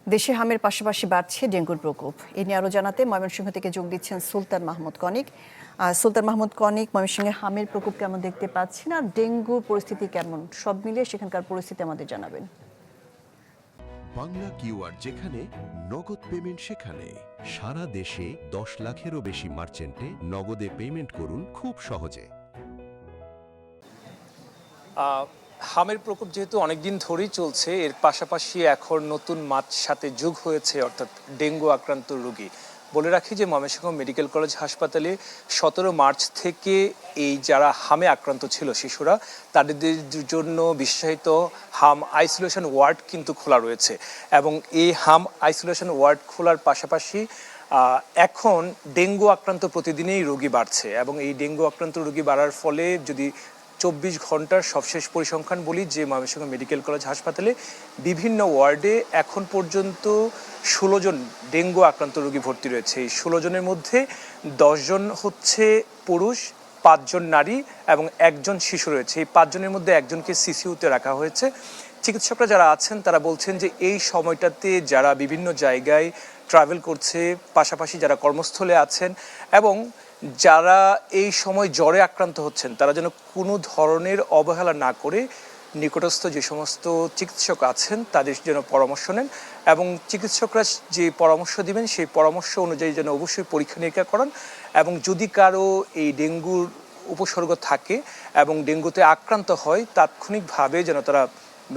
দেশে হামের পাশাপাশি বাড়ছে ডেঙ্গুর প্রকোপ। এ নিয়ে আরও জানাতে ময়মনসিংহ থেকে যোগ দিচ্ছেন সুলতান মাহমুদ কনিক। সুলতান মাহমুদ কনিক, ময়মনসিংহে হামের প্রকোপ কেমন দেখতে পাচ্ছেন আর ডেঙ্গুর পরিস্থিতি কেমন, সব মিলিয়ে সেখানকার পরিস্থিতি আমাদের জানাবেন। বাংলা কিউআর যেখানে নগদ পেমেন্ট সেখানে সারা দেশে 10 লাখেরও বেশি মার্চেন্টে নগদে পেমেন্ট করুন খুব সহজে। হামের প্রকোপ যেহেতু অনেকদিন ধরেই চলছে, এর পাশাপাশি এখন নতুন মাছ সাথে যোগ হয়েছে, অর্থাৎ ডেঙ্গু আক্রান্ত রোগী। বলে রাখি যে ময়মনসিংহ মেডিকেল কলেজ হাসপাতালে 17 মার্চ থেকে এই যারা হামে আক্রান্ত ছিল শিশুরা, তাদের জন্য বিশেষায়িত হাম আইসোলেশন ওয়ার্ড কিন্তু খোলা রয়েছে। এবং এই হাম আইসোলেশন ওয়ার্ড খোলার পাশাপাশি এখন ডেঙ্গু আক্রান্ত প্রতিদিনই রোগী বাড়ছে। এবং এই ডেঙ্গু আক্রান্ত রোগী বাড়ার ফলে যদি 24 ঘন্টার সবশেষ পরিসংখ্যান বলি, যে ময়মনসিংহ মেডিকেল কলেজ হাসপাতালে বিভিন্ন ওয়ার্ডে এখন পর্যন্ত 16 জন ডেঙ্গু আক্রান্ত রোগী ভর্তি রয়েছে। এই 16 জনের মধ্যে 10 জন হচ্ছে পুরুষ, 5 জন নারী এবং 1 জন শিশু রয়েছে। এই 5 জনের মধ্যে 1 জনকে সিসিইউতে রাখা হয়েছে। চিকিৎসকরা যারা আছেন তারা বলছেন যে এই সময়টাতে যারা বিভিন্ন জায়গায় ট্রাভেল করছে, পাশাপাশি যারা কর্মস্থলে আছেন এবং যারা এই সময় জ্বরে আক্রান্ত হচ্ছেন, তারা যেন কোনো ধরনের অবহেলা না করে নিকটস্থ যে সমস্ত চিকিৎসক আছেন তাদের যেন পরামর্শ নেন এবং চিকিৎসকরা যে পরামর্শ দিবেন সেই পরামর্শ অনুযায়ী যেন অবশ্যই পরীক্ষা নিরীক্ষা করান। এবং যদি কারো এই ডেঙ্গুর উপসর্গ থাকে এবং ডেঙ্গুতে আক্রান্ত হয়, তাৎক্ষণিকভাবে যেন তারা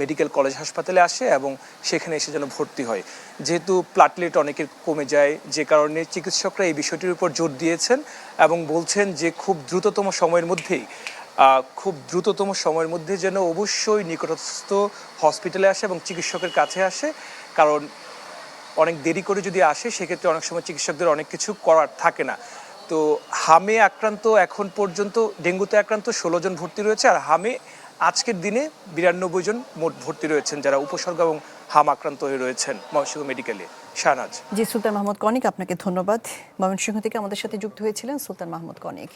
মেডিকেল কলেজ হাসপাতালে আসে এবং সেখানে এসে যেন ভর্তি হয়। যেহেতু প্লাটলেট অনেকের কমে যায়, যে কারণে চিকিৎসকরা এই বিষয়টির উপর জোর দিয়েছেন এবং বলছেন যে খুব দ্রুততম সময়ের মধ্যে যেন অবশ্যই নিকটস্থ হসপিটালে আসে এবং চিকিৎসকের কাছে আসে। কারণ অনেক দেরি করে যদি আসে সেক্ষেত্রে অনেক সময় চিকিৎসকদের অনেক কিছু করার থাকে না। তো হামে আক্রান্ত এখন পর্যন্ত, ডেঙ্গুতে আক্রান্ত 16 জন ভর্তি রয়েছে, আর হামে আজকের দিনে 92 জন মোট ভর্তি রয়েছেন যারা উপসর্গ এবং হাম আক্রান্ত হয়ে রয়েছেন ময়মনসিংহ মেডিকেলে। শাহনাজ। জি, সুলতান মাহমুদ কনিক, আপনাকে ধন্যবাদ। ময়মনসিংহ থেকে আমাদের সাথে যুক্ত হয়েছিলেন সুলতান মাহমুদ কনিক।